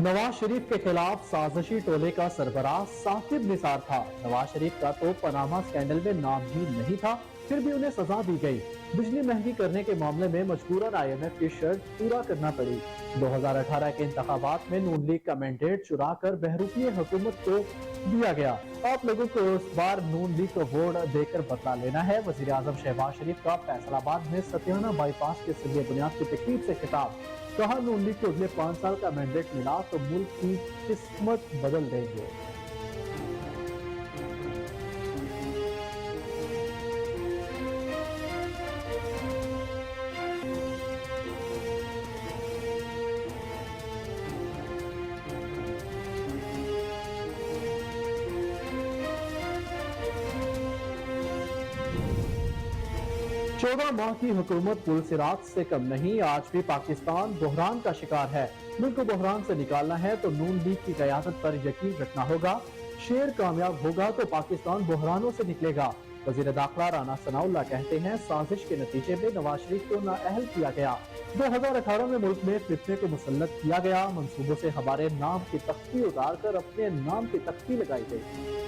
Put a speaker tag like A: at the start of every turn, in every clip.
A: नवाज शरीफ के खिलाफ साजिशी टोले का सरबराह साकिब निसार था। नवाज शरीफ का तो पनामा स्कैंडल में नाम ही नहीं था, फिर भी उन्हें सजा दी गई। बिजली महंगी करने के मामले में मजबूरन IMF की शर्त पूरा करना पड़ी। 2018 के इंतखाबात में नून लीग का मैंडेट चुरा कर बहरूपी हुकूमत को दिया गया। आप लोगों को इस बार नून लीग को वोट देकर बदला लेना है। वजीर आजम शहबाज शरीफ का फैसलाबाद में सतियाना बाईपास के सरिया बुनियाद की तकरीब से खिताब। कहा, नून लीग को अगले 5 साल का मैंडेट मिला तो मुल्क की किस्मत बदल देंगे। 14 माह की हुकूमत पुलसिरात से कम नहीं। आज भी पाकिस्तान बहरान का शिकार है। मुल्क को बहरान से निकालना है तो नून लीग की क़यादत पर यकीन रखना होगा। शेर कामयाब होगा तो पाकिस्तान बहरानों से निकलेगा। वज़ीर दाखिला राना सनाउल्लाह कहते हैं, साजिश के नतीजे में नवाज शरीफ को नाअहल किया गया। 2018 में मुल्क में फितने को मुसल्लत किया गया। मंसूबों से हमारे नाम की तख्ती उतार कर अपने नाम की तख्ती लगाई गई।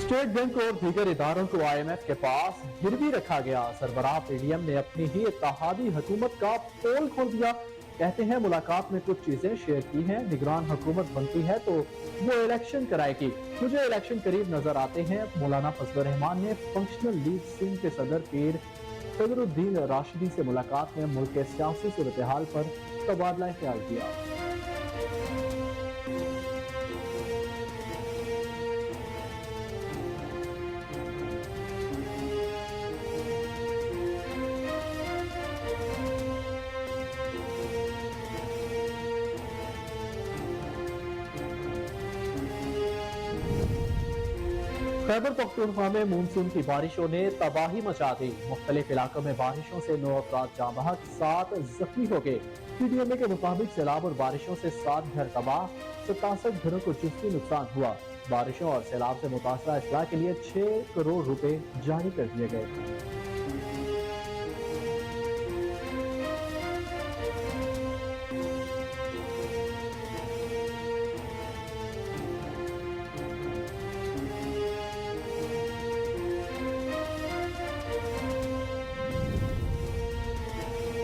A: स्टेट बैंक और दीगर इदारों को IMF के पास गिरवी रखा गया। सरबराह PDM ने अपनी ही इत्तेहादी हुकूमत का पोल खोल दिया। कहते हैं, मुलाकात में कुछ चीजें शेयर की हैं। निगरान हुकूमत बनती है तो वो इलेक्शन कराएगी। मुझे इलेक्शन करीब नजर आते हैं। मौलाना फजल रहमान ने फंक्शनल लीग सिंध के सदर पीर फजलुद्दीन राशिदी से मुलाकात में मुल्क के सियासी सूरत हाल पर तबादला ख्याल किया। खैबर पख्तूनख्वा में मानसून की बारिशों ने तबाही मचा दी। मुख्तलिफ इलाकों में बारिशों से 9 अफराद जाँ बहक, 7 जख्मी हो गए। PDMA के मुताबिक सैलाब और बारिशों से 7 घर तबाह, 67 घरों को जिसमी नुकसान हुआ। बारिशों और सैलाब से मुतासरा इस्लाह के लिए 6 करोड़ रुपए जारी कर दिए गए।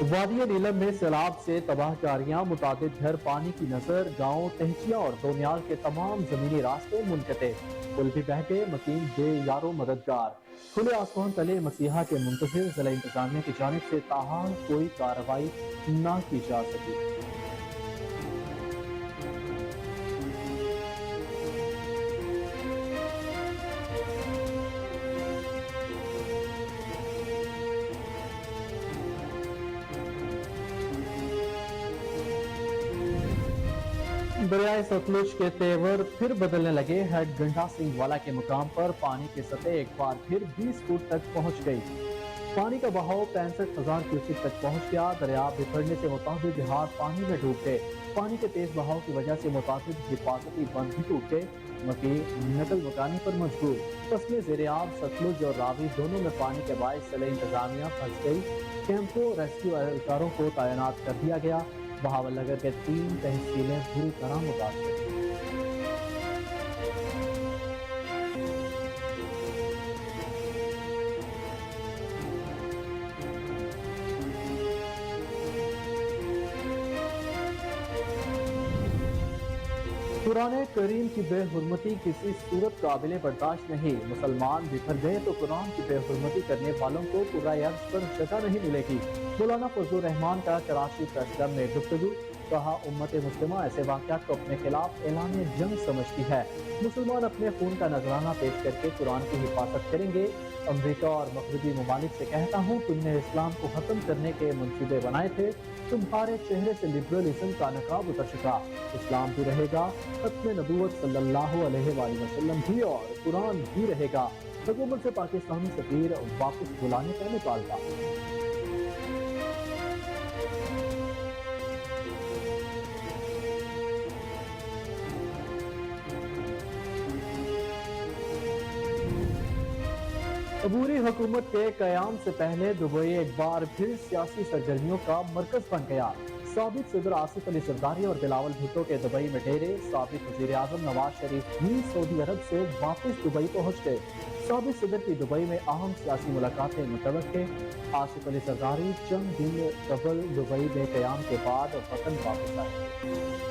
A: वादी नीलम में सैलाब से तबाहकारियां, मुतादिद घर पानी की नजर। गांव तहचिया और दोनियाल के तमाम जमीनी रास्ते मुनक़ते। पुल भी बह गए। मकीन बे यारो मददगार। खुले आसमान तले मसीहा के मुंतजिर। जिला इंतजामिया की जानिब से ताहाल कोई कार्रवाई न की जा सकी। दरियाए सतलुज के तेवर फिर बदलने लगे। हेड गंडा सिंह वाला के मुकाम पर पानी की सतह एक बार फिर 20 फुट तक पहुंच गई। पानी का बहाव 65,000 क्यूसेक तक पहुंच गया। दरिया बिखरने से मुताबिक देहात पानी में डूब गए। पानी के तेज बहाव की वजह से मुताबिक हिफाजती बंद भी टूट गए। मकी नकल मकानी पर मजबूर। फसलें ज़ेरे-आब सतलुज और रावी दोनों में पानी के बायस जिला इंतजामिया फंस गई। कैंपों रेस्क्यू एहलकारों को तैनात कर दिया गया। बहावल नगर के 3 तहसीलें बुरी तरह मुतासर। कुरान करीम की बेहुरमती किसी सूरत काबिल बर्दाश्त नहीं। मुसलमान बिखर गए तो कुरान की बेहुरमती करने वालों को कुराए अर्ज़ पर जगह नहीं मिलेगी। मौलाना फजल रहमान का कराची प्रेस क्लब में गुफ्तगू। कहा, उम्मत मुस्लिमा ऐसे वाक़यात को अपने खिलाफ ऐलान जंग समझती है। मुसलमान अपने खून का नजराना पेश करके कुरान की हिफाजत करेंगे। अमरीका और मगरबी ममालिक से कहता हूँ, तुमने इस्लाम को खत्म करने के मंसूबे बनाए थे। तुम्हारे चेहरे से लिबरलिज्म का नकाब उतर चुका। इस्लाम भी रहेगा, खत्म नबूवत सल्लल्लाहु अलैहि वसल्लम भी और कुरान भी रहेगा। हुकूमत से पाकिस्तानी सफीर वापस बुलाने का मुतालबा। अबूरी हुकूमत के कयाम से पहले दुबई एक बार फिर सियासी सरगर्मियों का मरकज बन गया। साबिक सदर आसिफ अली जरदारी और बिलावल भुट्टो के दुबई में डेरे। साबिक वजीर आजम नवाज शरीफ भी सऊदी अरब से वापस दुबई पहुंच गए। साबिक सदर की दुबई में अहम सियासी मुलाकातें मुतवक्के। आसिफ अली जरदारी चंद दिन कबल दुबई में कयाम के बाद वतन वापस आए।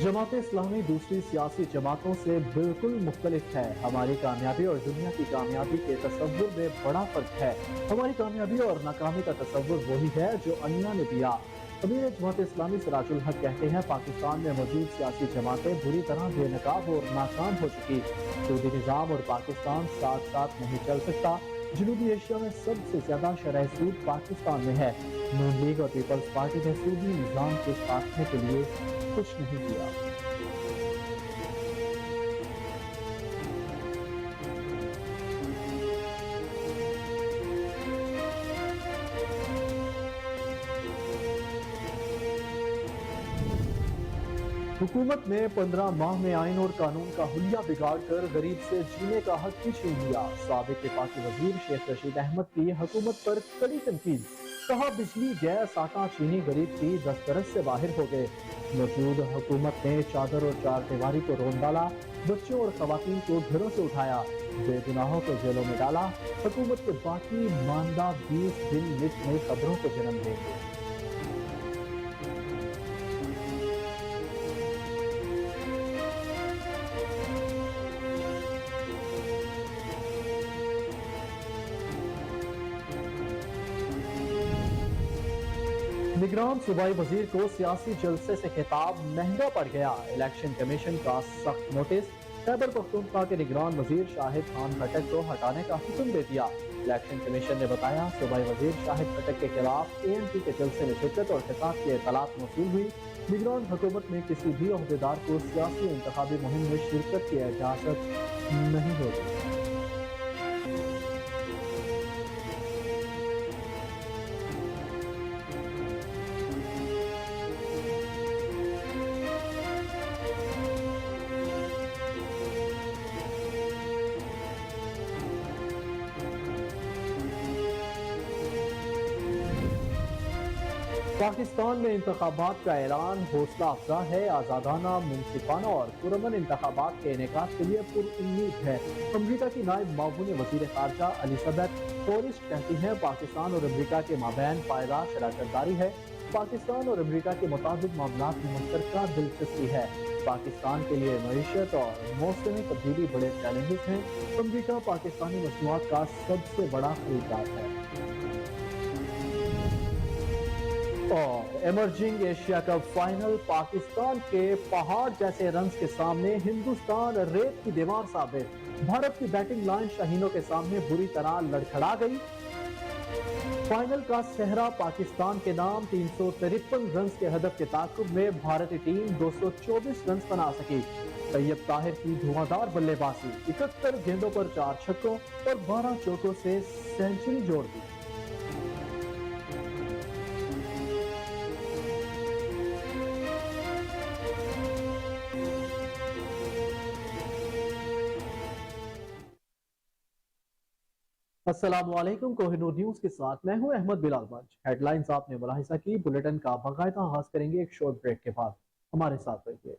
A: जमात इस्लामी दूसरी सियासी जमातों से बिल्कुल मुख्तलिफ है। हमारी कामयाबी और दुनिया की कामयाबी के तस्वुर में बड़ा फर्क है। हमारी कामयाबी और नाकामी का तस्वुर वही है जो अल्लाह ने दिया। अमीर जमात इस्लामी सिराजुल हक कहते हैं, पाकिस्तान में मौजूद सियासी जमातें बुरी तरह बेनकाब और नाकाम हो चुकी। सऊदी निज़ाम और पाकिस्तान साथ साथ नहीं चल सकता। जनूबी एशिया में सबसे ज्यादा शरह सूद पाकिस्तान में है। नून लीग और पीपल्स पार्टी ने सूदी निज़ाम के खात्मे के लिए कुछ नहीं किया। हुकूमत ने 15 माह में आइन और कानून का हुलिया बिगाड़ कर गरीब से जीने का हक ही छीन लिया। साबिक वफाकी वजीर शेख रशीद अहमद की हुकूमत पर कड़ी तनकीद। कहा, बिजली गैस आटा चीनी गरीब की दस्तरस से बाहर हो गए। मौजूद हुकूमत ने चादर और चार दीवारी को रोन डाला। बच्चों और खवातीन को घरों से उठाया, बेगुनाहों को जेलों में डाला। हुकूमत के बाकी मानदा 20 दिन नित नई खबरों को जन्म देंगे। निगरान सूबाई वजीर को सियासी जलसे से खिताब महंगा पड़ गया। इलेक्शन कमीशन का सख्त नोटिस। खैबर पख्तूनख्वा के निगरान वजीर शाहिद खान खट्टक को हटाने का हुक्म दे दिया। इलेक्शन कमीशन ने बताया, सूबाई वजीर शाहिद खट्टक के खिलाफ ANP के जलसे में शिरकत और खिताब की इतलात मौसूल हुई। निगरान हुकूमत में किसी भी अहदेदार को सियासी इंतखाबी मुहिम में शिरकत की इजाजत नहीं होगी। पाकिस्तान में इंतखाबात का ऐलान हौसला अफजा है। आज़ादाना, मुनसिफाना और पुरअमन इंतखाबात के इनेकाद के लिए पुरुम्मीद है। अमरीका की नायब मामून वज़ीर ख़ारजा एलिज़ाबेथ फॉरेस्ट कहती हैं, पाकिस्तान और अमरीका के माबैन पायदार शराकतदारी है। पाकिस्तान और अमरीका के मुताबिक मामलात में मुश्तरका दिलचस्पी है। पाकिस्तान के लिए मईशत और मौसमी तब्दीली बड़े चैलेंजेस हैं। अमरीका पाकिस्तानी मसनूआत का सबसे बड़ा खरीदार है। और emerging Asia cup final, Pakistan के पहाड़ जैसे रन्स के सामने हिंदुस्तान रेत की दीवार साबित। भारत की बैटिंग लाइन शाहीनों के सामने बुरी तरह लड़खड़ा गई। फाइनल का सेहरा पाकिस्तान के नाम। 353 रन्स के हदफ के ताकुब में भारतीय टीम 224 रन्स बना सकी। तैयब ताहिर की धुआंधार बल्लेबाजी, 71 गेंदों पर 4 छक्कों और 12 चौकों से सेंचुरी जोड़ दी। अस्सलामुअलैकुम, कोहिनूर न्यूज के साथ मैं हूं अहमद बिलाल बंच। हेडलाइंस आपने मुलाहिजा की। बुलेटिन का बाकायदा आगाज करेंगे एक शॉर्ट ब्रेक के बाद। हमारे साथ रहिए।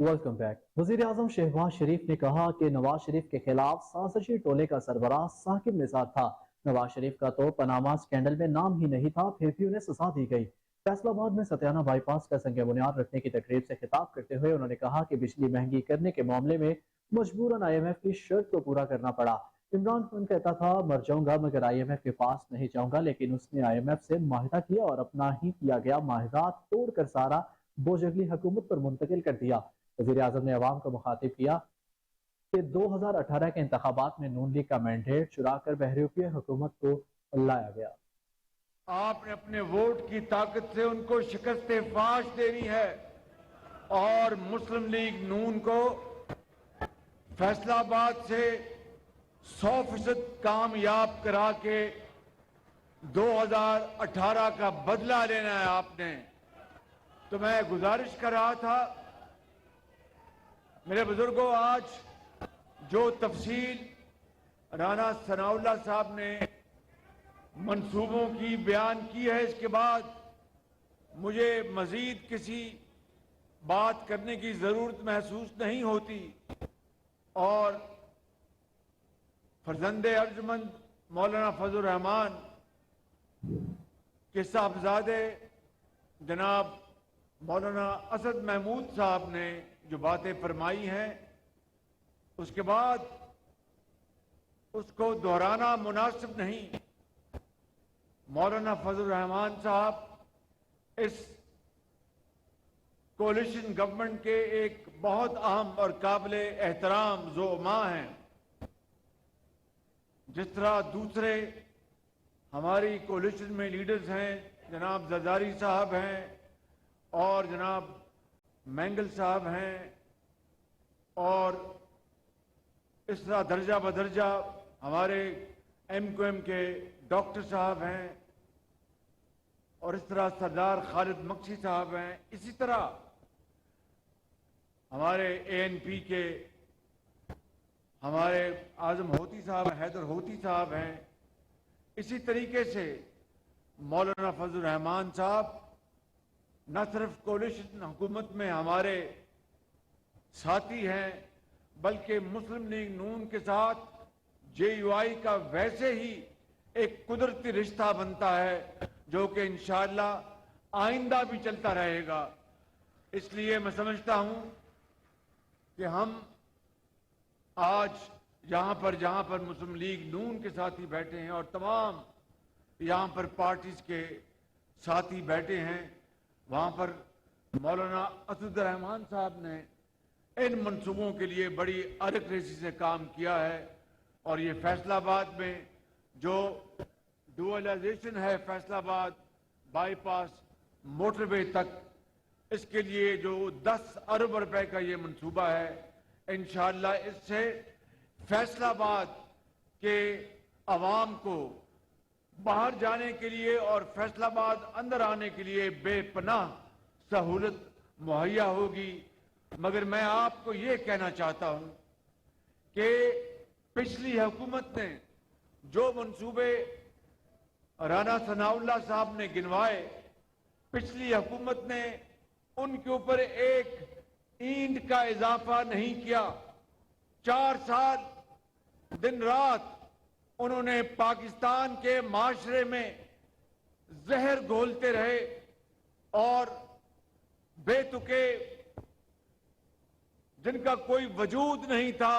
A: Welcome back. वजीर आजम शहबाज शरीफ ने कहा कि नवाज शरीफ के खिलाफ साजिशी टोले का सरबराह साकिब निसार था। नवाज शरीफ का तो पनामा स्कैंडल में नाम ही नहीं था, फिर भी उन्हें सजा दी गई। फैसलाबाद में सत्याना बाईपास का संग बुनियाद रखने की तकरीब से खिताब करते हुए उन्होंने कहा कि बिजली महंगी करने के मामले में मजबूरन IMF की शर्त को पूरा करना पड़ा। इमरान खान कहता था, मर जाऊंगा मगर IMF के पास नहीं जाऊंगा, लेकिन उसने IMF से माहिदा किया और अपना ही किया गया माहिदा तोड़कर सारा बोझ अगली हुकूमत पर मुंतकिल कर दिया। वज़ीर आज़म ने अवाम को मुखातिब किया कि 2018 के इंतखाबात में नून लीग का मैंडेट चुरा कर बहरीपीय हुकूमत को लाया गया।
B: आपने अपने वोट की ताकत से उनको शिकस्त फाश देनी है और मुस्लिम लीग नून को फैसलाबाद से 100% कामयाब करा के 2018 का बदला लेना है आपने। तो मैं गुजारिश कर रहा था मेरे बुजुर्गों, आज जो तफसील राना सनाउल्लाह साहब ने मंसूबों की बयान की है, इसके बाद मुझे मजीद किसी बात करने की जरूरत महसूस नहीं होती और फर्जंदे अर्जमंद मौलाना फजल रहमान के साहबजादे जनाब मौलाना असद महमूद साहब ने जो बातें फरमाई हैं, उसके बाद उसको दोहराना मुनासिब नहीं। मौलाना फजल रहमान साहब इस कोलिशन गवर्नमेंट के एक बहुत अहम और काबिल एहतराम ज़ोमा हैं। जिस तरह दूसरे हमारी कोलिशन में लीडर्स हैं, जनाब जरदारी साहब हैं और जनाब मैंगल साहब हैं, और इस तरह दर्जा बदर्जा हमारे MQM के डॉक्टर साहब हैं, और इस तरह सरदार खालिद मक्सी साहब हैं। इसी तरह हमारे ANP के हमारे आजम होती साहब, हैदर होती साहब हैं। इसी तरीके से मौलाना फजल रहमान साहब न सिर्फ कोलिशन हुकूमत में हमारे साथी हैं, बल्कि मुस्लिम लीग नून के साथ JUI का वैसे ही एक कुदरती रिश्ता बनता है जो कि इंशाअल्लाह आइंदा भी चलता रहेगा। इसलिए मैं समझता हूं कि हम आज जहां पर मुस्लिम लीग नून के साथी बैठे हैं और तमाम यहां पर पार्टीज के साथी बैठे हैं, वहां पर मौलाना असद रहमान साहब ने इन मंसूबों के लिए बड़ी अरकरेसी से काम किया है। और ये फैसलाबाद में जो डुअलाइजेशन है, फैसलाबाद बाईपास मोटरवे तक, इसके लिए जो 10 अरब रुपए का ये मंसूबा है, इंशाअल्लाह इससे फैसलाबाद के अवाम को बाहर जाने के लिए और फैसलाबाद अंदर आने के लिए बेपनाह सहूलत मुहैया होगी। मगर मैं आपको ये कहना चाहता हूं कि पिछली हुकूमत ने जो मंसूबे राना सनाउल्लाह साहब ने गिनवाए, पिछली हुकूमत ने उनके ऊपर एक ईंट का इजाफा नहीं किया। 4 साल दिन रात उन्होंने पाकिस्तान के माशरे में जहर घोलते रहे और बेतुके जिनका कोई वजूद नहीं था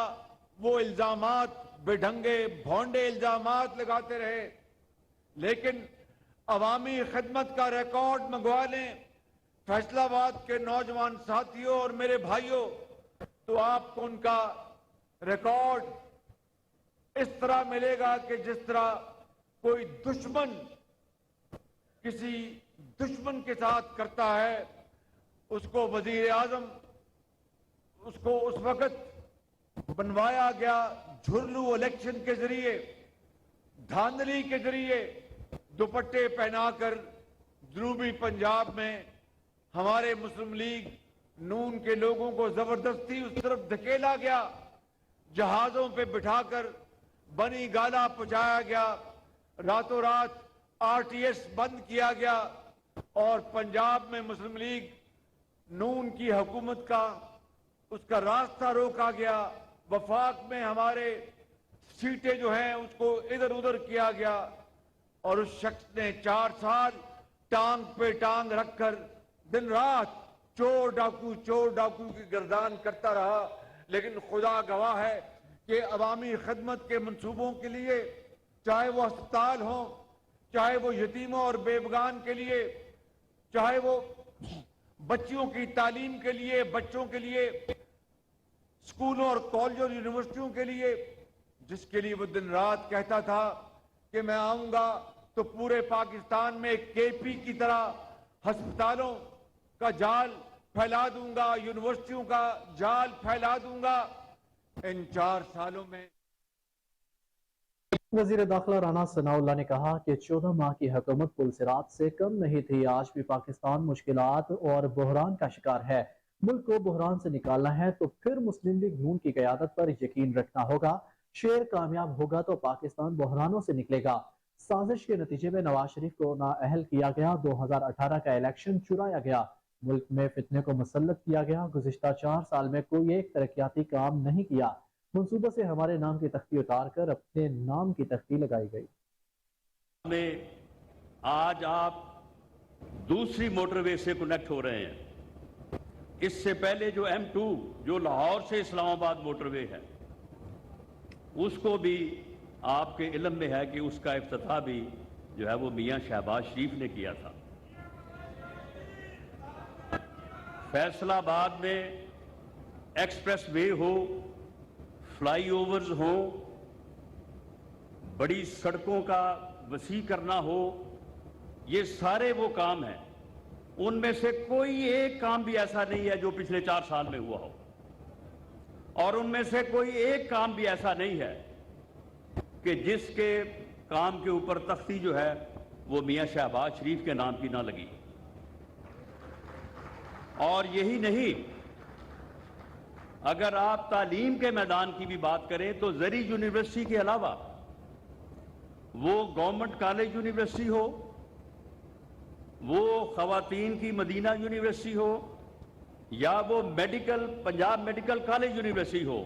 B: वो इल्जामात, बेढंगे भोंडे इल्जामात लगाते रहे। लेकिन अवामी खिदमत का रिकॉर्ड मंगवा लें फैसलाबाद के नौजवान साथियों और मेरे भाइयों, तो आपको उनका रिकॉर्ड इस तरह मिलेगा कि जिस तरह कोई दुश्मन किसी दुश्मन के साथ करता है। उसको वजीर आजम उसको उस वक्त बनवाया गया झुरलू इलेक्शन के जरिए, धांधली के जरिए, दुपट्टे पहनाकर जनूबी पंजाब में हमारे मुस्लिम लीग नून के लोगों को जबरदस्ती उस तरफ धकेला गया, जहाजों पे बिठाकर बनी गाला पहुंचाया गया, रातों रात RTS बंद किया गया और पंजाब में मुस्लिम लीग नून की हुकूमत का उसका रास्ता रोका गया। वफाक में हमारे सीटें जो हैं उसको इधर उधर किया गया और उस शख्स ने 4 साल टांग पे टांग रखकर दिन रात चोर डाकू की गर्दान करता रहा। लेकिन खुदा गवाह है कि अवामी खिदमत के मंसूबों के लिए, चाहे वो अस्पताल हो, चाहे वो यतीमों और बेबगान के लिए, चाहे वो बच्चियों की तालीम के लिए, बच्चों के लिए, स्कूलों और कॉलेजों और यूनिवर्सिटियों के लिए, जिसके लिए वो दिन रात कहता था कि मैं आऊंगा तो पूरे पाकिस्तान में केपी की तरह अस्पतालों का जाल फैला दूंगा, यूनिवर्सिटियों का जाल फैला दूंगा। इन 4 सालों में
A: वजीर दाखिला राना सनाउल्लाह ने कहा कि 14 माह की हुकूमत पुलसिरात से कम नहीं थी। आज भी पाकिस्तान मुश्किलात और बहरान का शिकार है। मुल्क को बहरान से निकालना है तो फिर मुस्लिम लीग नून की क़यादत पर यकीन रखना होगा। शेर कामयाब होगा तो पाकिस्तान बहरानों से निकलेगा। साजिश के नतीजे में नवाज शरीफ को नाअहल किया गया। 2018 का इलेक्शन चुराया गया। मुल्क में फितने को मुसल्लत किया गया। गुज़िश्ता 4 साल में कोई एक तरक्याती काम नहीं किया। मंसूबों से हमारे नाम की तख्ती उतार कर अपने नाम की तख्ती लगाई गई।
C: में आज आप दूसरी मोटरवे से कनेक्ट हो रहे हैं। इससे पहले जो M2 जो लाहौर से इस्लामाबाद मोटरवे है, उसको भी आपके इल्म में है कि उसका इफ्तिताह भी जो है वो मियां शहबाज शरीफ ने किया था। फैसलाबाद में एक्सप्रेस वे हो, फ्लाईओवर्स हो, बड़ी सड़कों का वसी करना हो, ये सारे वो काम हैं। उनमें से कोई एक काम भी ऐसा नहीं है जो पिछले 4 साल में हुआ हो, और उनमें से कोई एक काम भी ऐसा नहीं है कि जिसके काम के ऊपर तख्ती जो है वो मियां शहबाज शरीफ के नाम की ना लगी। और यही नहीं, अगर आप तालीम के मैदान की भी बात करें तो जरी यूनिवर्सिटी के अलावा वो गवर्नमेंट कॉलेज यूनिवर्सिटी हो, वो खवातीन की मदीना यूनिवर्सिटी हो, या वो पंजाब मेडिकल कॉलेज यूनिवर्सिटी हो,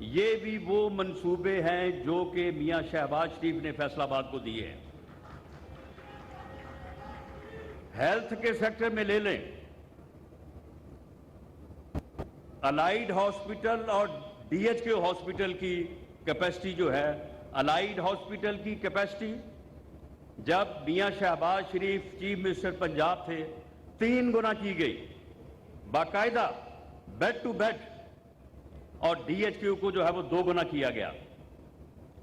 C: ये भी वो मंसूबे हैं जो कि मियां शहबाज शरीफ ने फैसलाबाद को दिए हैं। हेल्थ के सेक्टर में ले लें, अलाइड हॉस्पिटल और DHQ हॉस्पिटल की कैपेसिटी जो है, अलाइड हॉस्पिटल की कैपेसिटी जब मियां शहबाज शरीफ चीफ मिनिस्टर पंजाब थे 3 गुना की गई, बाकायदा बेड टू बेड, और DHQ को जो है वो 2 गुना किया गया।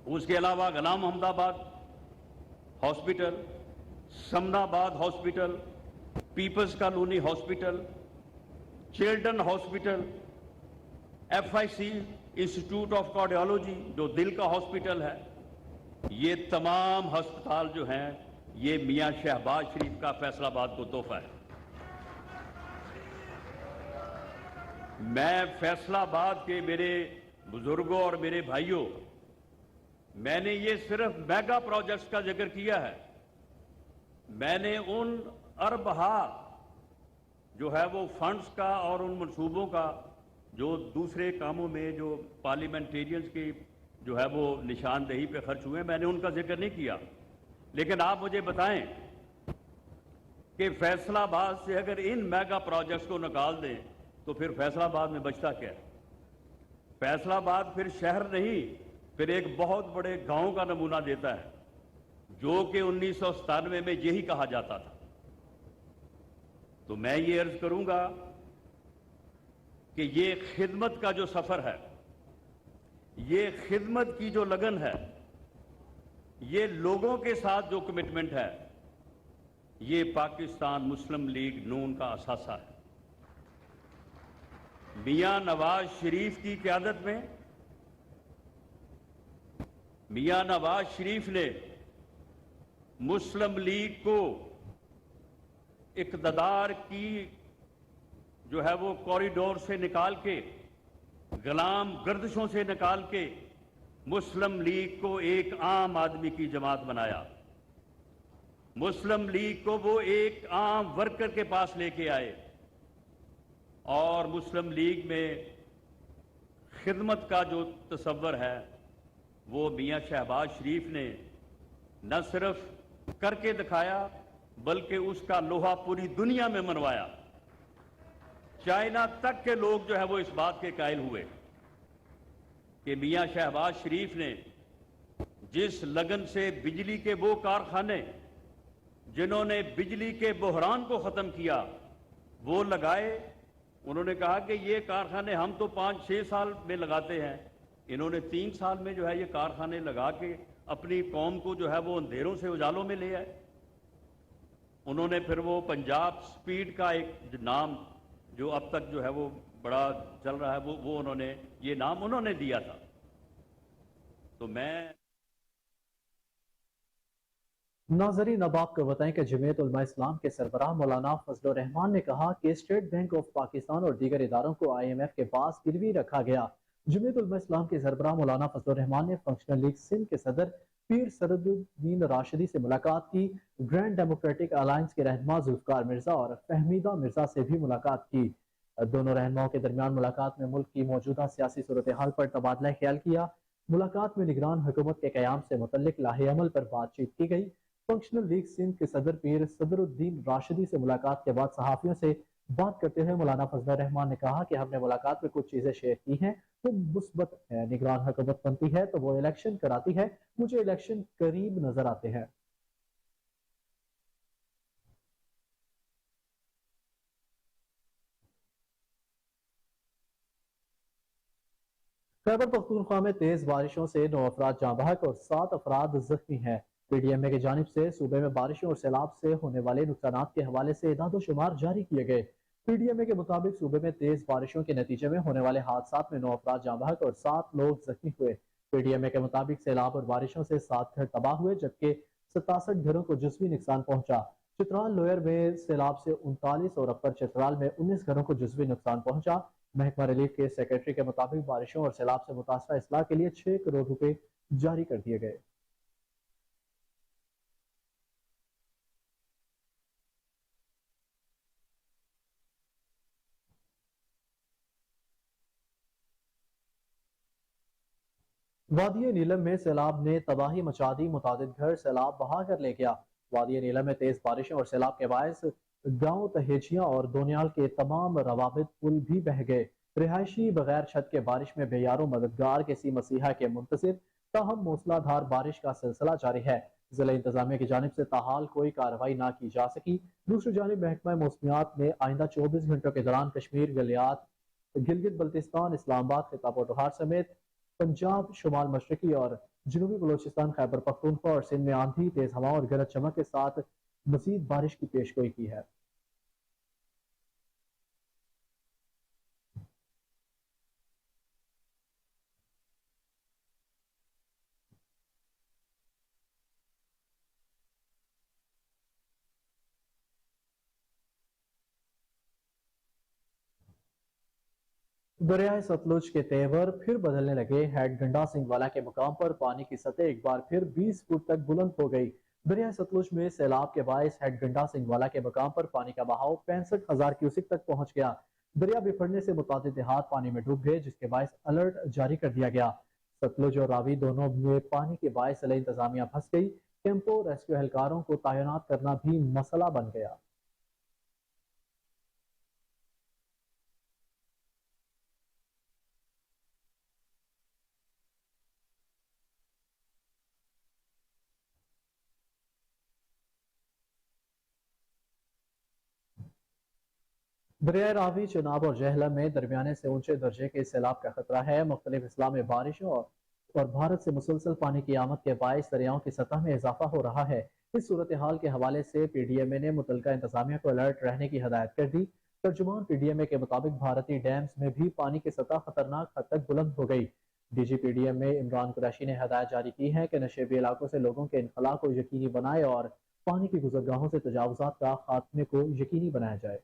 C: उसके अलावा Ghulam Ahmadabad hospital, Samanabad hospital, people's colony hospital, children hospital, FIC institute of cardiology जो दिल का हॉस्पिटल है, ये तमाम अस्पताल जो हैं ये मियां शहबाज शरीफ का फैसलाबाद को तोहफा है। मैं फैसलाबाद के मेरे बुजुर्गों और मेरे भाइयों, मैंने ये सिर्फ मेगा प्रोजेक्ट्स का जिक्र किया है। मैंने उन अरबहा जो है वो फंड्स का और उन मंसूबों का जो दूसरे कामों में जो पार्लियामेंटेरियंस की जो है वो निशानदेही पे खर्च हुए, मैंने उनका जिक्र नहीं किया। लेकिन आप मुझे बताएं कि फैसलाबाद से अगर इन मेगा प्रोजेक्ट्स को निकाल दें तो फिर फैसलाबाद में बचता क्या है? फैसलाबाद फिर शहर नहीं, फिर एक बहुत बड़े गांव का नमूना देता है, जो कि 1997 में यही कहा जाता था। तो मैं ये अर्ज करूंगा कि ये खिदमत का जो सफर है, ये खिदमत की जो लगन है, ये लोगों के साथ जो कमिटमेंट है, ये पाकिस्तान मुस्लिम लीग नून का असासा है। मियां नवाज शरीफ की क़यादत में मियां नवाज शरीफ ने मुस्लिम लीग को इक़्तिदार की जो है वो कॉरिडोर से निकाल के, गुलाम गर्दिशों से निकाल के मुस्लिम लीग को एक आम आदमी की जमात बनाया। मुस्लिम लीग को वो एक आम वर्कर के पास लेके आए और मुस्लिम लीग में खिदमत का जो तसव्वुर है वो मियां शहबाज शरीफ ने न सिर्फ करके दिखाया बल्कि उसका लोहा पूरी दुनिया में मनवाया। चाइना तक के लोग जो है वो इस बात के कायल हुए कि मियां शहबाज शरीफ ने जिस लगन से बिजली के वो कारखाने जिन्होंने बिजली के बहरान को खत्म किया, वो लगाए, उन्होंने कहा कि ये कारखाने हम तो 5-6 साल में लगाते हैं, इन्होंने 3 साल में जो है ये कारखाने लगा के अपनी कौम को जो है वो अंधेरों से उजालों में ले आए। उन्होंने फिर वो पंजाब स्पीड का एक नाम जो अब तक जो है वो बड़ा चल रहा है, वो उन्होंने ये नाम उन्होंने दिया था। तो मैं
A: नाज़रीन, अब आपको बताएं कि जमीयत उलमा इस्लाम के सरबराह मौलाना फजल रहमान ने कहा कि स्टेट बैंक ऑफ पाकिस्तान और दीगर इदारों को IMF के पास गिरवी रखा गया। जमीयत उलमा इस्लाम के सरबराह मौलाना फजल रहमान ने फंक्शनल लीग सिंध के सदर पीर सरदुद्दीन राशिदी से मुलाकात की। ग्रैंड डेमोक्रेटिक अलायंस के रहनुमा जुल्फकार मिर्जा और फहमीदा मिर्जा से भी मुलाकात की। दोनों रहनुमाओं के दरमियान मुलाकात में मुल्क की मौजूदा सियासी सूरत हाल पर तबादला ख्याल किया। मुलाकात में निगरान हुकूमत के क़याम से मुतल्लिक लाहे अमल पर बातचीत की गई। फंक्शनल लीग सिंध के सदर पीर सदरुद्दीन राशिदी से मुलाकात के बाद सहाफियों से बात करते हुए मौलाना फजल रहमान ने कहा कि हमने मुलाकात में कुछ चीजें शेयर की हैं तो मुस्बत है। निगरान हुकूमत बनती है तो वो इलेक्शन कराती है, मुझे इलेक्शन करीब नजर आते हैं। खैबर पख्तूनख्वा में तेज बारिशों से 9 अफराद जाँ बहक और 7 अफराद जख्मी हैं। PDMA की जानिब से सूबे में बारिशों और सैलाब से होने वाले नुकसानात के हवाले से इदादो शुमार जारी किए गए। PDMA के मुताबिक सूबे में तेज बारिशों के नतीजे में होने वाले हादसात में 9 अफराद जाँ बहक और 7 लोग जख्मी हुए। PDMA के मुताबिक सैलाब और बारिशों से 7 घर तबाह हुए जबकि 67 घरों को जुज़वी नुकसान पहुंचा। चित्राल लोयर में सैलाब से 39 और अपर चित्राल में 19 घरों को जुज़वी नुकसान पहुंचा। महकमा रिलीफ के सेक्रेटरी के मुताबिक बारिशों और सैलाब से मुतासरा इस्लाह के लिए 6 करोड़ रुपए जारी कर दिए गए। वादी नीलम में सैलाब ने तबाही मचा दी, मुतादिद घर सैलाब बहा कर ले गया। वादी नीलम में तेज बारिशों और सैलाब के बायस गांव तहेजियां और दोनियाल के तमाम रवाबित पुल भी बह गए। रिहायशी बगैर छत के बारिश में बेयारों मददगार किसी मसीहा के मुंतसिर, ताहम मूसलाधार बारिश का सिलसिला जारी है। जिला इंतजामिया की जानिब से ताहाल कोई कार्रवाई ना की जा सकी। दूसरी जानिब महकमा मौसमियात ने आइंदा 24 घंटों के दौरान कश्मीर, गलियात, गिलगित बल्तिस्तान, इस्लामाबाद, खिताब पटोहार समेत पंजाब, शुमाल मशरकी और जनूबी बलोचिस्तान, खैबर पख्तूनख्वा और सिंध में आंधी, तेज हवा और गरज चमक के साथ मजीद बारिश की पेशगोई की है। दरियाए सतलुज के तेवर फिर बदलने लगे। हेड गंडा सिंह वाला के मुकाम पर पानी की सतह एक बार फिर 20 फुट तक बुलंद हो गई। दरियाए सतलुज में सैलाब के बायस हेड गंडा सिंह वाला के मुकाम पर पानी का बहाव 65,000 क्यूसिक तक पहुंच गया। दरिया बिफरने से मुतादिद देहात पानी में डूब गए जिसके बायस अलर्ट जारी कर दिया गया। सतलुज और रावी दोनों में पानी के बायस जिला इंतजामिया फंस गई। कैंपों रेस्क्यू एहलकारों को तैनात करना भी मसला बन गया। दरिया रावी, चनाब और जहलम में दरमियाने से ऊंचे दर्जे के सैलाब का खतरा है। मुख्तलिफ इस्लाम में बारिशों और भारत से मुसलसल पानी की आमद के बायस दरियाओं की सतह में इजाफा हो रहा है। इस सूरत हाल के हवाले से PDMA ने मुतलका इंतजामिया को अलर्ट रहने की हदायत कर दी। तर्जुमान PDMA के मुताबिक भारतीय डैम्स में भी पानी की सतह खतरनाक हद तक बुलंद हो गई। DG PDMA इमरान कुरैशी ने हदायत जारी की है कि नशेबी इलाकों से लोगों के इनखला को यकीनी बनाए और पानी की गुजरगाहों से तजावुजात का खात्मे को यकीनी बनाया जाए।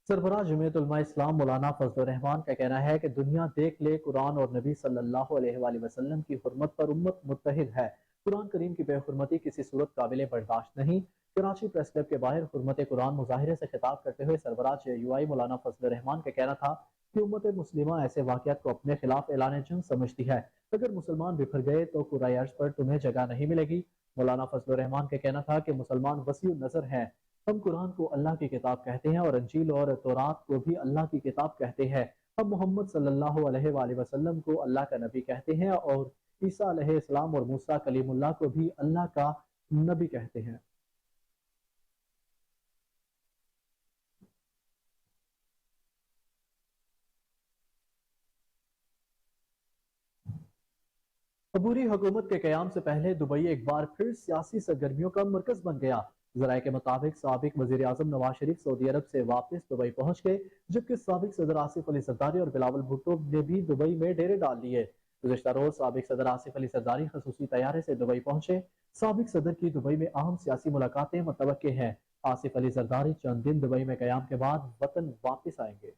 A: सरबराह जमीयत उलमा इस्लाम मौलाना फजल रहमान का कहना है कि दुनिया देख ले, कुरान और नबी सल्लल्लाहु अलैहि वसल्लम की हुर्मत पर उम्मत मुत्तहिद है। कुरान करीम की बेहुरमती किसी सूरत काबिल बर्दाश्त नहीं। कराची प्रेस क्लब के बाहर हुर्मत कुरान मुजाहिरे से खिताब करते हुए सरबराह JUI मौलाना फजल रहमान का कहना था कि उम्मत मुस्लिमा ऐसे वाक़ियात को अपने खिलाफ ऐलान जंग समझती है। अगर मुसलमान बिखर गए तो कुराए अर्श पर तुम्हें जगह नहीं मिलेगी। मौलाना फजल रहमान का कहना था कि मुसलमान वसीउ नजर हैं। हम कुरान को अल्लाह की किताब कहते हैं और अंजील और तौरात को भी अल्लाह की किताब कहते हैं। ہم محمد صلی اللہ علیہ وآلہ وسلم کو اللہ کا نبی کہتے ہیں اور عیسیٰ علیہ السلام اور موسیٰ کلیم اللہ کو بھی اللہ کا نبی کہتے ہیں۔ عبوری حکومت کے قیام سے پہلے دبئی ایک بار پھر سیاسی سرگرمیوں کا مرکز بن گیا۔ ذرائع کے مطابق سابق وزیر اعظم نواز شریف سعودی عرب سے واپس دبئی پہنچ گئے، جبکہ سابق صدر آصف علی زرداری اور بلاول بھٹو نے بھی دبئی میں ڈیرے ڈال لیے۔ گزشتہ روز سابق صدر آصف علی زرداری خصوصی طیارے سے دبئی پہنچے۔ سابق صدر کی دبئی میں اہم سیاسی ملاقاتیں متوقع ہیں۔ آصف علی زرداری چند دن دبئی میں قیام کے بعد وطن واپس آئیں گے۔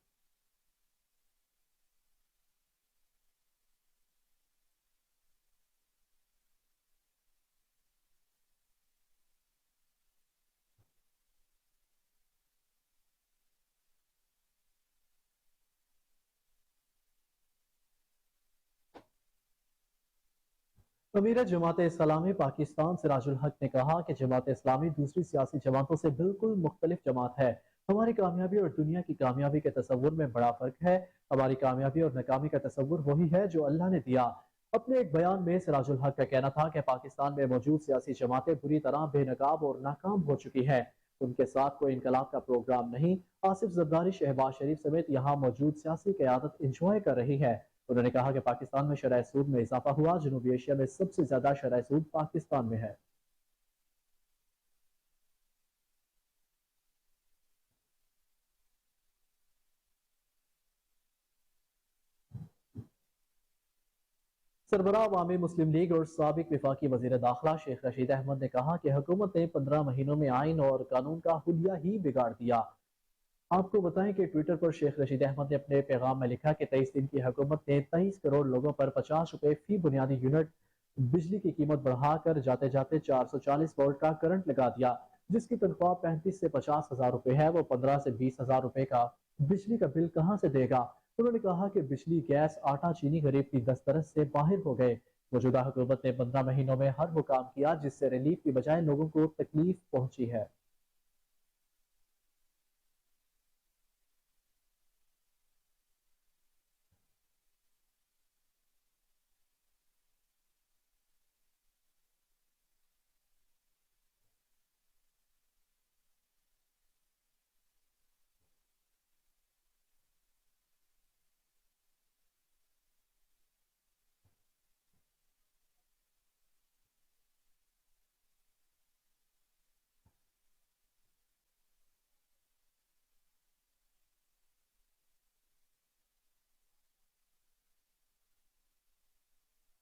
A: امیر جماعت اسلامی پاکستان سراج الحق نے کہا کہ جماعت اسلامی دوسری سیاسی جماعتوں سے بالکل مختلف جماعت ہے۔ ہماری کامیابی اور دنیا کی کامیابی کے تصور میں بڑا فرق ہے۔ ہماری کامیابی اور ناکامی کا تصور وہی ہے جو اللہ نے دیا۔ اپنے ایک بیان میں سراج الحق کا کہنا تھا کہ پاکستان میں موجود سیاسی جماعتیں بری طرح بے نقاب اور ناکام ہو چکی ہیں۔ ان کے ساتھ کوئی انقلاب کا پروگرام نہیں۔ آصف زرداری شہباز شریف سمیت یہاں موجود سیاسی قیادت انجوائے کر رہی ہے۔ انہوں نے کہا کہ پاکستان میں شرح سود میں اضافہ ہوا۔ جنوبی ایشیا میں سب سے زیادہ شرح سود پاکستان میں ہے۔ سربراہ عوامی مسلم لیگ اور سابق وفاقی وزیر داخلہ شیخ رشید احمد نے کہا کہ حکومت نے 15 مہینوں میں آئین اور قانون کا حلیہ ہی بگاڑ دیا۔ آپ کو بتائیں کہ ٹویٹر پر شیخ رشید احمد نے اپنے پیغام میں لکھا کہ 23 دن کی حکومت نے 23 کروڑ لوگوں پر 50 روپے فی بنیادی یونٹ بجلی کی قیمت بڑھا کر جاتے جاتے 440 وولٹ کا کرنٹ لگا دیا۔ جس کی تنخواہ 35 سے 50 ہزار روپے ہے، وہ 15 سے 20 ہزار روپے کا بجلی کا بل کہاں سے دے گا؟ انہوں نے کہا کہ بجلی، گیس، آٹا، چینی غریب کی دسترس سے باہر ہو گئے۔ موجودہ حکومت نے 15 مہینوں میں ہر وہ کام کیا جس سے ریلیف کی بجائے لوگوں کو تکلیف پہنچی ہے۔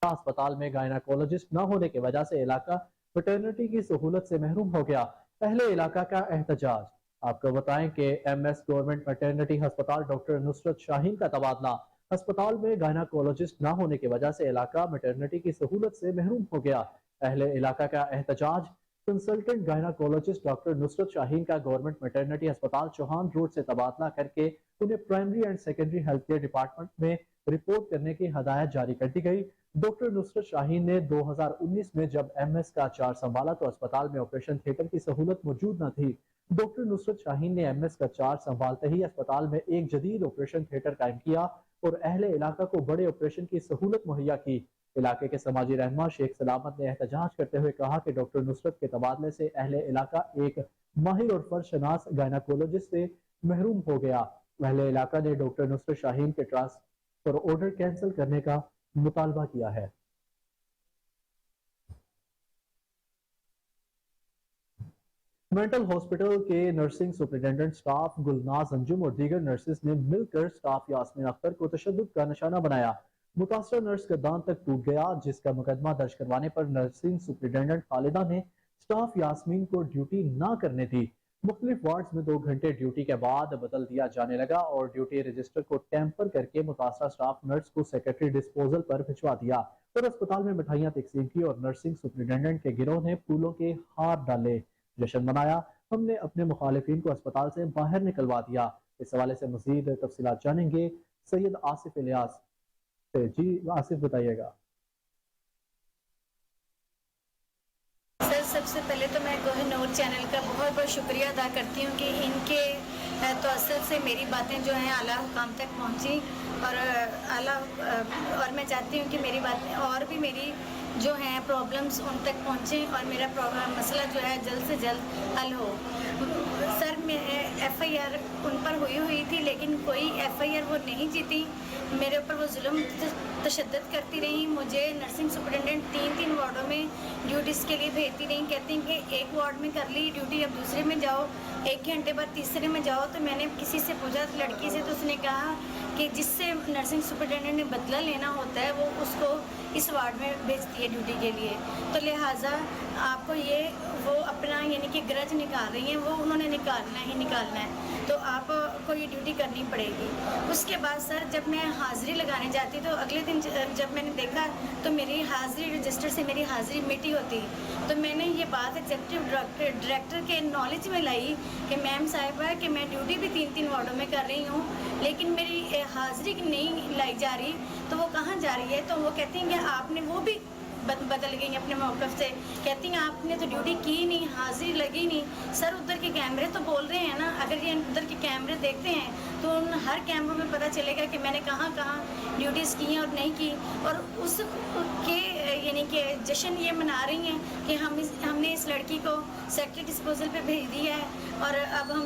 A: اسپتال میں گائناکولوجسٹ نہ ہونے کی وجہ سے علاقہ میٹرنٹی کی سہولت سے محروم ہو گیا۔ اہل علاقہ کا احتجاج۔ آپ کو بتائیں کہ ایم ایس گورنمنٹ میٹرنٹی ہسپتال ڈاکٹر نصرت شاہین کا تبادلہ۔ ہسپتال میں گائناکولوجسٹ نہ ہونے کی وجہ سے علاقہ میٹرنٹی کی سہولت سے محروم ہو گیا۔ اہل علاقہ کا احتجاج۔ کنسلٹنٹ گائناکولوجسٹ ڈاکٹر نصرت شاہین کا گورنمنٹ میٹرنٹی ہسپتال چوہان روڈ سے تبادلہ کر کے انہیں primary and secondary health care department میں رپورٹ کرنے کی ہدایت جاری کر دی گئی۔ ڈاکٹر نصرت شاہین نے 2019 میں جب ایم ایس کا چارج سنبھالا تو اسپتال میں آپریشن تھیٹر کی سہولت موجود نہ تھی۔ ڈاکٹر نصرت شاہین نے ایم ایس کا چارج سنبھالتے ہی اسپتال میں ایک جدید آپریشن تھیٹر قائم کیا اور اہل علاقہ کو بڑے آپریشن کی سہولت مہیا کی۔ علاقے کے سماجی رہنما شیخ سلامت نے احتجاج کرتے ہوئے کہا کہ ڈاکٹر نصرت کے تبادلے سے اہل علاقہ ایک ماہر اور فرد شناس گائناکولوجسٹ سے محروم ہو گیا۔ اہل علاقہ نے ڈاکٹر نصرت شاہین کے ٹرانسفر آرڈر کینسل کرنے کا مطالبہ کیا ہے۔ مینٹل ہاسپٹل کے نرسنگ سپرنٹینڈنٹ سٹاف گلناز انجم اور دیگر نرسز نے مل کر سٹاف یاسمین اختر کو تشدد کا نشانہ بنایا۔ متاثرہ نرس کا دان تک ٹوٹ گیا، جس کا مقدمہ درج کروانے پر نرسنگ سپرنٹینڈنٹ خالدہ نے سٹاف یاسمین کو ڈیوٹی نہ کرنے دی۔ مختلف وارڈز میں 2 گھنٹے ڈیوٹی کے بعد بدل دیا جانے لگا اور ڈیوٹی رجسٹر کو ٹیمپر کر کے متاثرہ سٹاف نرس کو سیکرٹری ڈسپوزل پر بھجوا دیا اور اسپتال میں مٹھائیاں تقسیم کی اور نرسنگ سپرنٹینڈنٹ کے گروہ نے پھولوں کے ہار ڈالے، جشن منایا۔ ہم نے اپنے مخالفین کو اسپتال سے باہر نکلوا دیا۔ اس حوالے سے مزید تفصیلات جانیں گے سید آصف الیاس سے۔ جی آصف بتائیے گا۔
D: سب سے پہلے تو میں کوہ نور چینل کا بہت بہت شکریہ ادا کرتی ہوں کہ ان کے तो असल से मेरी बातें जो हैं आला हुकाम तक पहुंची और और मैं चाहती हूं कि मेरी बातें और भी मेरी जो हैं प्रॉब्लम्स उन तक पहुंचें और मेरा मसला जो है जल्द से जल्द हल हो। सर मैं FIR उन पर हुई थी, लेकिन कोई FIR वो नहीं जीती। मेरे ऊपर वो जुल्म तशद्दुद करती रही। मुझे नर्सिंग सुपरिटेंडेंट 3 वार्डों में ड्यूटीज़ के लिए भेजती रही। कहती हैं कि एक वार्ड में कर ली ड्यूटी, अब दूसरे में जाओ, 1 घंटे बाद तीसरे में जाओ। तो मैंने किसी से पूछा लड़की से, तो उसने कहा कि जिससे नर्सिंग सुपरिटेंडेंट ने बदला लेना होता है वो उसको इस वार्ड में भेजती है ड्यूटी के लिए। तो लिहाजा आपको ये वो अपना यानी कि ग्रज निकाल रही हैं, वो उन्होंने निकालना है, तो आपको ये ड्यूटी करनी पड़ेगी। उसके बाद सर जब मैं हाज़िरी लगाने जाती तो अगले दिन जब मैंने देखा तो मेरी हाज़िरी रजिस्टर से मेरी हाज़िरी मिटी होती। तो मैंने ये बात एग्जीक्यूटिव डायरेक्टर के नॉलेज में लाई कि मैम साहिबा कि मैं ड्यूटी भी 3 वार्डों में कर रही हूँ, लेकिन मेरी हाज़िरी नहीं लाई जा रही। तो वो कहाँ जा रही है? तो वो कहती हैं कि आपने वो भी बदल गई अपने मौक़िफ़ से। कहती हैं आपने तो ड्यूटी की नहीं, हाज़िरी लगी नहीं। सर उधर के कैमरे तो बोल रहे हैं ना, अगर ये उधर के कैमरे देखते हैं तो उन हर कैमरों में पता चलेगा कि मैंने कहाँ कहाँ ड्यूटीज़ की हैं और नहीं की। और उसके यानी कि जश्न ये मना रही हैं कि हमने इस लड़की को सेक्रेटरी डिस्पोजल पे भेज दिया है। और अब हम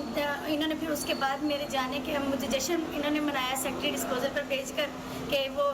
D: इन्होंने फिर उसके बाद मेरे जाने के मुझे जश्न इन्होंने मनाया सेक्रेटरी डिस्पोजल पर भेज कर कि वो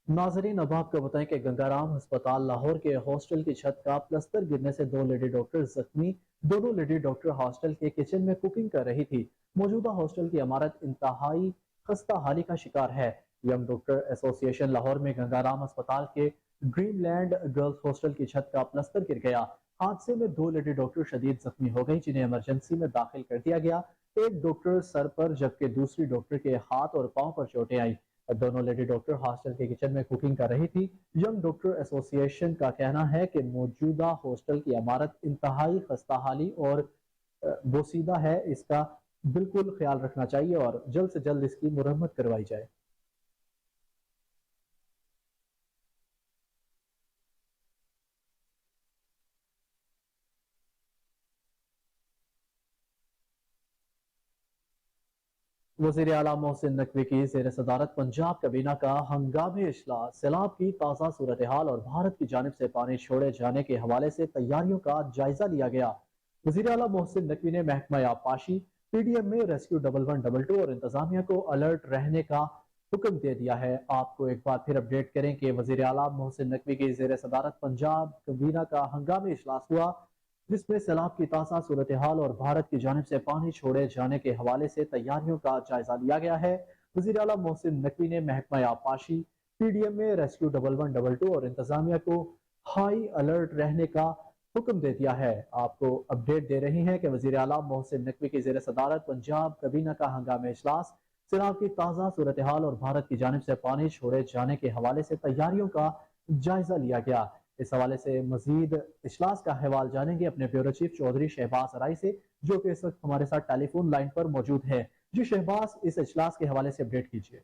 A: नाजरीन, अब आपको बताएं कि गंगाराम अस्पताल लाहौर के हॉस्टल की छत का प्लस्तर गिरने से 2 लेडी डॉक्टर जख्मी। दोनों लेडी डॉक्टर हॉस्टल के किचन में कुकिंग कर रही थी। मौजूदा हॉस्टल की इमारत इंतहाई खस्ता हाली का शिकार है। यंग डॉक्टर एसोसिएशन लाहौर में गंगाराम अस्पताल के ड्रीमलैंड गर्ल्स हॉस्टल की छत का प्लस्तर गिर गया। हादसे में 2 लेडी डॉक्टर शदीद जख्मी हो गई, जिन्हें इमरजेंसी में दाखिल कर दिया गया। एक डॉक्टर सर पर जबकि दूसरी डॉक्टर के हाथ और पांव पर चोटें आई। दोनों लेडी डॉक्टर हॉस्टल के किचन में कुकिंग कर रही थी। यंग डॉक्टर एसोसिएशन का कहना है कि मौजूदा हॉस्टल की इमारत इंतहाई खस्ताहाली और बोसीदा है। इसका बिल्कुल ख्याल रखना चाहिए और जल्द से जल्द इसकी मुरम्मत करवाई जाए। वज़ीर आला मोहसिन नकवी की ज़ेर सदारत पंजाब काबीना का हंगामी इजलास। सैलाब की ताज़ा सूरत हाल और भारत की जानिब से पानी छोड़े जाने के हवाले से तैयारियों का जायजा लिया गया। वज़ीर आला मोहसिन नकवी ने महकमा आबपाशी, PDM में रेस्क्यू 1112 और इंतजामिया को अलर्ट रहने का हुक्म दे दिया है। आपको एक बार फिर अपडेट करें कि वज़ीर आला मोहसिन नकवी की ज़ेर सदारत पंजाब काबीना का हंगामी इजलास हुआ, जिसमें सैलाब की ताज़ा सूरत हाल और भारत की जानिब से पानी छोड़े जाने के हवाले से तैयारियों का जायजा लिया गया है। वज़ीर आला मोहसिन नकवी ने महकमा आबपाशी, PDM में रेस्क्यू 1112 और इंतजामिया को हाई अलर्ट रहने का हुक्म दे दिया है। आपको अपडेट दे रही हैं कि वज़ीर आला मोहसिन नकवी की ज़ेर सदारत पंजाब काबीना का हंगामी इजलास, सैलाब की ताज़ा सूरत हाल और भारत की जानिब से पानी छोड़े जाने के हवाले से तैयारियों का जायजा लिया गया। इस हवाले से मजीद इजलास का अहवाल जानेंगे अपने ब्यूरो चीफ चौधरी शहबाज अराई से, जो कि इस वक्त हमारे साथ टेलीफोन लाइन पर मौजूद है। जी शहबाज, इस इजलास के हवाले से अपडेट कीजिए।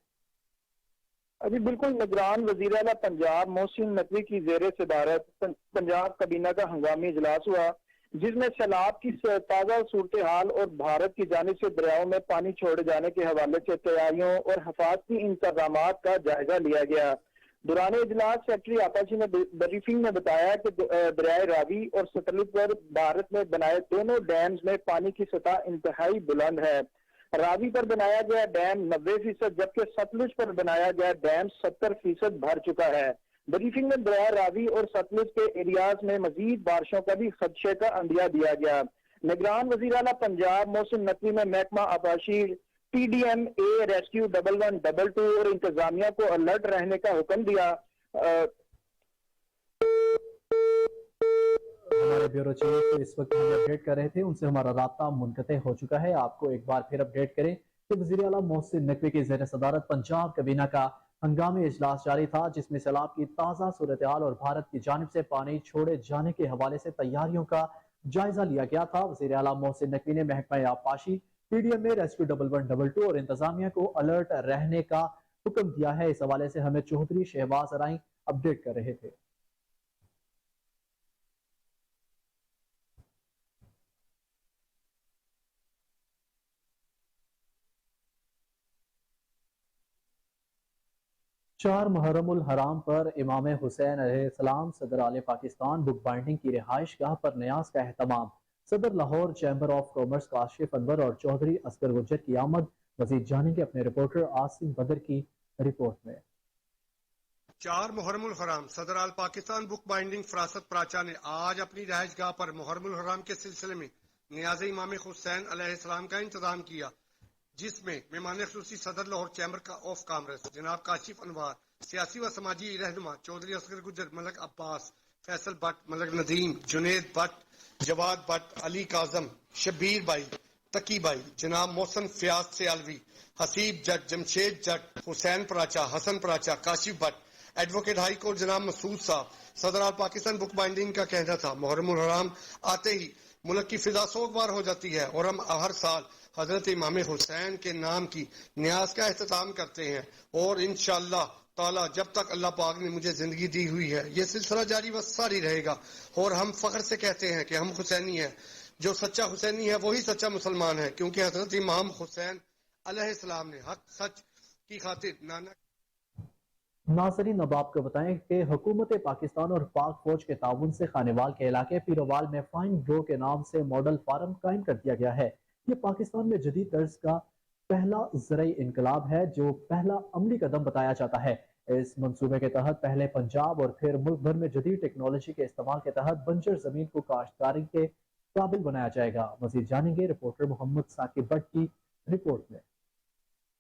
E: जी बिल्कुल, निगरान वज़ीर आला पंजाब मोहसिन नकवी की ज़ेर सदारत पंजाब काबीना का हंगामी इजलास हुआ, जिसमें सैलाब की ताज़ा सूरत हाल और भारत की जानिब से दरियाओं में पानी छोड़े जाने के हवाले से तैयारियों और हिफाजती इंतजामात का जायजा लिया गया। दौरान इजलास सेक्रेटरी आपाची ने ब्रीफिंग में बताया कि दरियाए रावी और सतलुज पर भारत में बनाए दोनों डैम्स में पानी की सतह इंतहाई बुलंद है। रावी पर बनाया गया डैम 90%, जबकि सतलुज पर बनाया गया डैम 70% भर चुका है। ब्रीफिंग में दरिया रावी और सतलुज के एरियाज में मजीद बारिशों का भी खदशे का अंदिया दिया गया। निगरान वज़ीर आला पंजाब मोहसिन नकवी ने महकमा आबपाशी, PDM ए रेस्क्यू 1112 और इंतजामिया को अलर्ट रहने का हुक्म दिया।
A: हमारे ब्यूरो चीफ इस वक्त हमें अपडेट कर रहे थे, उनसे हमारा राब्ता मुनक़ते हो चुका है। आपको एक बार फिर अपडेट करें कि वज़ीर आला मोहसिन नकवी की ज़ेर सदारत पंजाब काबीना का हंगामी इजलास जारी था, जिसमें सैलाब की ताज़ा सूरत हाल और भारत की जानिब से पानी छोड़े जाने के हवाले से तैयारियों का जायजा लिया गया था। वज़ीर आला मोहसिन नकवी ने महकमा आबपाशी, PDM में रेस्क्यू 1112 और इंतजामिया को अलर्ट रहने का हुक्म दिया है। इस हवाले से हमें चौधरी शहबाज अराई अपडेट कर रहे थे। 4 محرم الحرام پر امام حسین علیہ السلام صدر اعلی پاکستان بک بائنڈنگ کی رہائش گاہ پر نیاز کا اہتمام، صدر Lahore chamber of commerce Kashif Anwar اور چودھری اصغر گجر کی آمد۔ مزید جانیں گے اپنے رپورٹر عاصم بدر کی رپورٹ میں۔
F: 4 محرم الحرام صدر آل پاکستان بک بائنڈنگ فراست پراچا نے آج اپنی رہائش گاہ پر محرم الحرام کے سلسلے میں نیاز امام حسین علیہ السلام کا انتظام کیا، جس میں مہمان خصوصی صدر لاہور چیمبر آف کامرس جناب کاشف انوار، سیاسی و سماجی رہنما چودھری اصغر گجر، ملک عباس، فیصل بٹ، ملک ندیم، جنید بٹ، جواد بٹ، علی کاظم، شبیر بھائی، تقی بھائی، جناب Mohsin Fayyaz Sialvi, Haseeb Jatt, Jamshed Jatt, Hussain Paracha, Hassan Paracha, Kashif Butt, advocate high court جناب مسعود صاحب۔ صدر آل پاکستان بک بائنڈنگ کا کہنا تھا محرم الحرام آتے ہی ملک کی فضا سوگوار ہو جاتی ہے اور ہم ہر سال حضرت امام حسین کے نام کی نیاز کا اہتمام کرتے ہیں، اور انشاءاللہ تعالی جب تک اللہ پاک نے مجھے زندگی دی ہوئی ہے یہ سلسلہ جاری و ساری رہے گا، اور ہم فخر سے کہتے ہیں کہ ہم حسینی ہیں۔ جو سچا حسینی ہے وہی سچا مسلمان ہے، کیونکہ حضرت امام حسین علیہ السلام نے حق سچ کی خاطر نانا۔
A: ناظرین اب آپ کو بتائیں کہ حکومت پاکستان اور پاک فوج کے تعاون سے خانیوال کے علاقے پیروال میں فائن گرو کے نام سے ماڈل فارم قائم کر دیا گیا ہے۔ یہ پاکستان میں جدید طرز کا پہلا زرعی انقلاب ہے جو پہلا عملی قدم بتایا جاتا ہے۔ اس منصوبے کے تحت پہلے پنجاب اور پھر ملک بھر میں جدید ٹیکنالوجی کے استعمال کے تحت بنجر زمین کو کاشتکاری کے قابل بنایا جائے گا۔ مزید جانیں گے رپورٹر محمد ثاقب بٹ کی رپورٹ میں۔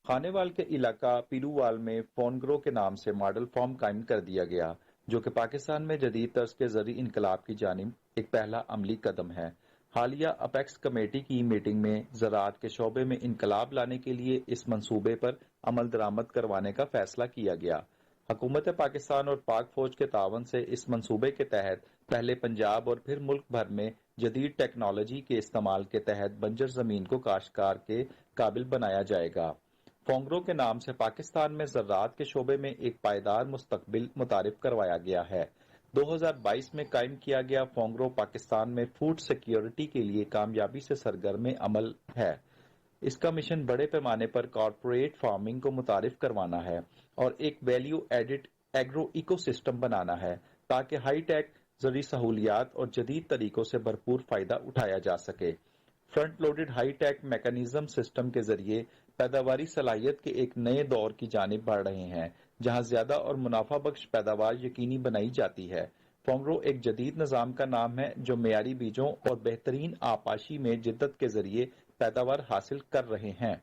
G: خانیوال کے علاقہ پیرووال میں فونگرو کے نام سے ماڈل فارم قائم کر دیا گیا، جو کہ پاکستان میں جدید طرز کے زرعی انقلاب کی جانب ایک پہلا عملی قدم ہے۔ حالیہ اپیکس کمیٹی کی میٹنگ میں زراعت کے شعبے میں انقلاب لانے کے لیے اس منصوبے پر عمل درآمد کروانے کا فیصلہ کیا گیا۔ حکومت پاکستان اور پاک فوج کے تعاون سے اس منصوبے کے تحت پہلے پنجاب اور پھر ملک بھر میں جدید ٹیکنالوجی کے استعمال کے تحت بنجر زمین کو کاشتکار کے قابل بنایا جائے گا۔ فونگرو کے نام سے پاکستان میں زراعت کے شعبے میں ایک پائیدار مستقبل متعارف کروایا گیا ہے۔ 2022 میں قائم کیا گیا فونگرو پاکستان میں فوڈ سیکیورٹی کے لیے کامیابی سے سرگرم عمل ہے۔ اس کا مشن بڑے پیمانے پر کارپوریٹ فارمنگ کو متعارف کروانا ہے اور ایک value added agro ecosystem بنانا ہے تاکہ ہائی ٹیک زرعی سہولیات اور جدید طریقوں سے بھرپور فائدہ اٹھایا جا سکے۔ Front loaded high tech mechanism system کے ذریعے پیداواری صلاحیت کے ایک نئے دور کی جانب بڑھ رہے ہیں، جہاں زیادہ اور منافع بخش پیداوار یقینی بنائی جاتی ہے۔ فونگرو ایک جدید نظام کا نام ہے جو معیاری بیجوں اور بہترین آبپاشی میں جدت کے ذریعے پیداوار حاصل کر رہے ہیں۔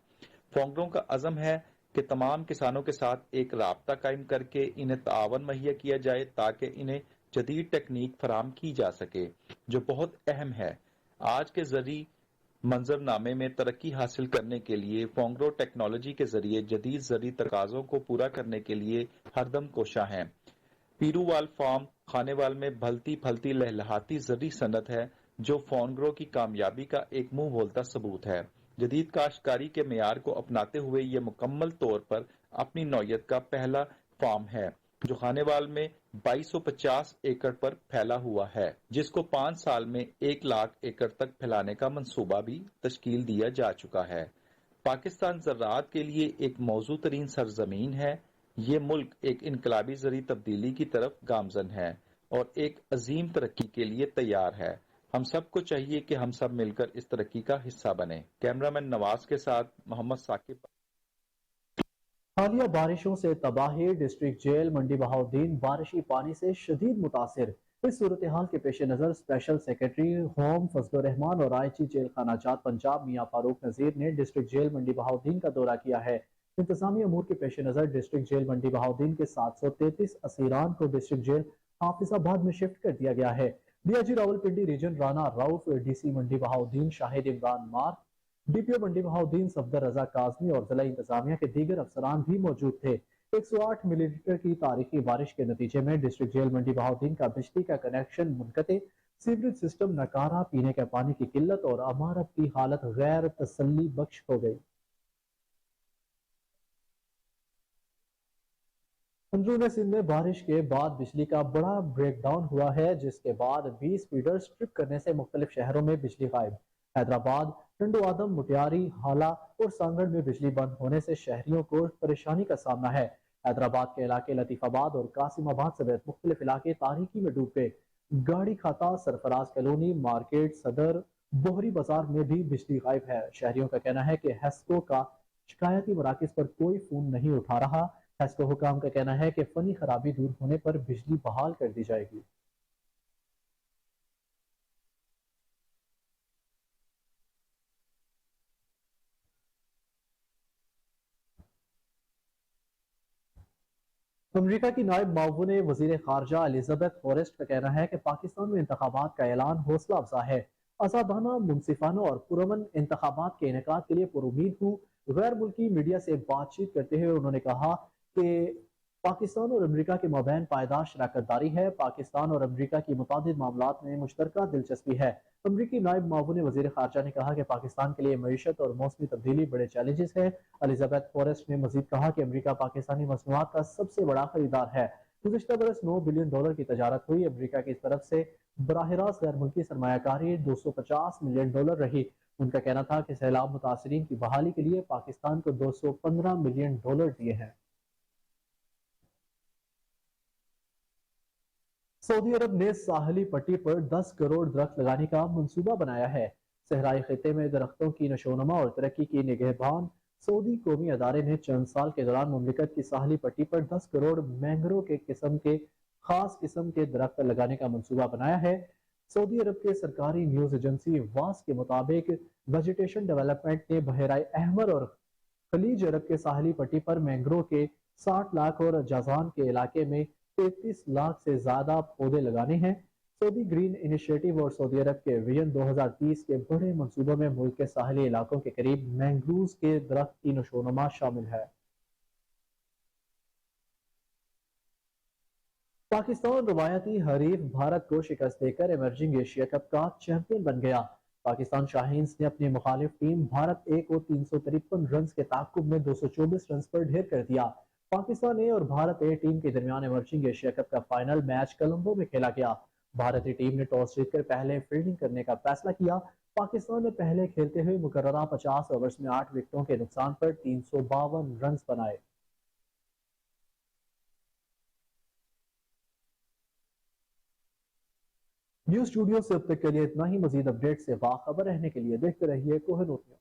G: فونگرو کا عزم ہے کہ تمام کسانوں کے ساتھ ایک رابطہ قائم کر کے انہیں تعاون مہیا کیا جائے تاکہ انہیں جدید ٹیکنیک فراہم کی جا سکے، جو بہت اہم ہے۔ آج کے زرعی منظر نامے میں ترقی حاصل کرنے کے لیے فونگرو ٹیکنالوجی کے ذریعے جدید زرعی تقاضوں کو پورا کرنے کے لیے ہر دم کوشاں ہیں۔ پیرووال فارم خانیوال میں بھلتی پھلتی لہلہاتی زرعی صنعت ہے جو فونگرو کی کامیابی کا ایک منہ بولتا ثبوت ہے۔ جدید کاشتکاری کے معیار کو اپناتے ہوئے یہ مکمل طور پر اپنی نوعیت کا پہلا فارم ہے جو خانیوال میں 2250 ایکڑ پر پھیلا ہوا ہے، جس کو 5 سال میں 1 لاکھ ایکڑ تک پھیلانے کا منصوبہ بھی تشکیل دیا جا چکا ہے۔ پاکستان زراعت کے لیے ایک موزوں ترین سرزمین ہے۔ یہ ملک ایک انقلابی زرعی تبدیلی کی طرف گامزن ہے اور ایک عظیم ترقی کے لیے تیار ہے۔ ہم سب کو چاہیے کہ ہم سب مل کر اس ترقی کا حصہ بنیں۔ کیمرامین نواز کے ساتھ محمد ثاقب۔
A: حالیہ بارشوں سے تباہی، ڈسٹرکٹ جیل منڈی بہاؤالدین بارشی پانی سے شدید متاثر۔ اس صورتحال کے پیش نظر اسپیشل سیکرٹری ہوم فضل الرحمان اور آئی جی جیل خانہ جات پنجاب میاں فاروق نذیر نے ڈسٹرکٹ جیل منڈی بہاؤالدین کا دورہ کیا ہے۔ انتظامی امور کے پیش نظر ڈسٹرکٹ جیل منڈی بہاؤالدین کے 733 اسیران کو ڈسٹرکٹ جیل حافظ آباد میں شفٹ کر دیا گیا ہے۔ D I G Rawalpindi region Rana Rauf, D C Mandi Bahauddin شاہد عمران مار، ڈی پی او منڈی بہاؤالدین صفدر رضا کاظمی اور ضلع انتظامیہ کے دیگر افسران بھی موجود تھے۔ 108 ملی لیٹر کی تاریخی بارش کے نتیجے میں ڈسٹرکٹ جیل منڈی بہاؤالدین کا بجلی کا کنیکشن منقطع، سیوریج سسٹم ناکارہ، پینے کے پانی کی قلت اور عمارت کی حالت غیر تسلی بخش ہو گئی۔ اندرون سندھ میں بارش کے بعد بجلی کا بڑا بریک ڈاؤن ہوا ہے، جس کے بعد 20 فیڈرز ٹرپ کرنے سے مختلف شہروں میں بجلی غائب۔ حیدرآباد، ٹنڈو آدم، مٹیاری، ہالہ اور سانگڑ میں بجلی بند ہونے سے شہریوں کو پریشانی کا سامنا ہے۔ حیدرآباد کے علاقے لطیف آباد اور قاسم آباد سمیت مختلف علاقے تاریکی میں ڈوب گئے۔ گاڑی کھاتا، سرفراز کالونی، مارکیٹ، صدر، بوہری بازار میں بھی بجلی غائب ہے۔ شہریوں کا کہنا ہے کہ ہیسکو کا شکایتی مراکز پر کوئی فون نہیں اٹھا رہا۔ ہیسکو حکام کا کہنا ہے کہ فنی خرابی دور ہونے پر بجلی بحال کر دی جائے گی۔ امریکہ کی نائب معاون وزیر خارجہ الزبیتھ فورسٹ کا کہنا ہے کہ پاکستان میں انتخابات کا اعلان حوصلہ افزا ہے۔ آزادانہ، منصفانہ اور پرامن انتخابات کے انعقاد کے لیے پرامید ہوں۔ غیر ملکی میڈیا سے بات چیت کرتے ہوئے انہوں نے کہا کہ پاکستان اور امریکہ کے مابین پائیدار شراکت داری ہے۔ پاکستان اور امریکہ کی متعدد معاملات میں مشترکہ دلچسپی ہے۔ امریکی نائب معاون وزیر خارجہ نے کہا کہ پاکستان کے لیے معیشت اور موسمی تبدیلی بڑے چیلنجز ہیں۔ الزبیتھ فورسٹ نے مزید کہا کہ امریکہ پاکستانی مصنوعات کا سب سے بڑا خریدار ہے۔ گزشتہ برس $9 بلین کی تجارت ہوئی۔ امریکہ کی طرف سے براہ راست غیر ملکی سرمایہ کاری $250 ملین رہی۔ ان کا کہنا تھا کہ سیلاب متاثرین کی بحالی کے لیے پاکستان کو $215 ملین دیے ہیں۔ سعودی عرب نے ساحلی پٹی پر 10 کروڑ درخت لگانے کا منصوبہ بنایا ہے۔ صحرائی خطے میں درختوں کی نشوونما اور ترقی کی نگہبان سعودی قومی ادارے نے چند سال کے دوران مملکت کی ساحلی پٹی پر 10 کروڑ مینگرو کے خاص قسم کے درخت لگانے کا منصوبہ بنایا ہے۔ سعودی عرب کے سرکاری نیوز ایجنسی واس کے مطابق ویجیٹیشن ڈیولپمنٹ نے بحیرہ احمر اور خلیج عرب کے ساحلی پٹی پر مینگرو کے 60 لاکھ اور جازان کے علاقے میں 33 لاکھ سے زیادہ پودے لگانے ہیں۔ سعودی گرین انیشیٹو اور سعودی عرب کے ویژن 2030 کے بڑے منصوبوں میں ملک کے ساحلی علاقوں کے قریب مینگروز کے درخت کی نشوونما شامل ہے۔ پاکستان روایتی حریف بھارت کو شکست دے کر ایمرجنگ ایشیا کپ کا چیمپئن بن گیا۔ پاکستان شاہینز نے اپنی مخالف ٹیم بھارت اے کو 353 رنز کے تعاقب میں 224 رنز پر ڈھیر کر دیا۔ پاکستان اے اور بھارت اے ٹیم کے درمیان ایمرجنگ ایشیا کپ کا فائنل میچ کولمبو میں کھیلا گیا۔ بھارتی ٹیم نے ٹاس جیت کر پہلے فیلڈنگ کرنے کا فیصلہ کیا۔ پاکستان نے پہلے کھیلتے ہوئے مقررہ 50 اوورز میں 8 وکٹوں کے نقصان پر 352 رنز بنائے۔ نیوز اسٹوڈیو سے اب تک کے لیے اتنا ہی۔ مزید اپڈیٹ سے باخبر رہنے کے لیے دیکھتے رہیے کوہ نور نیوز۔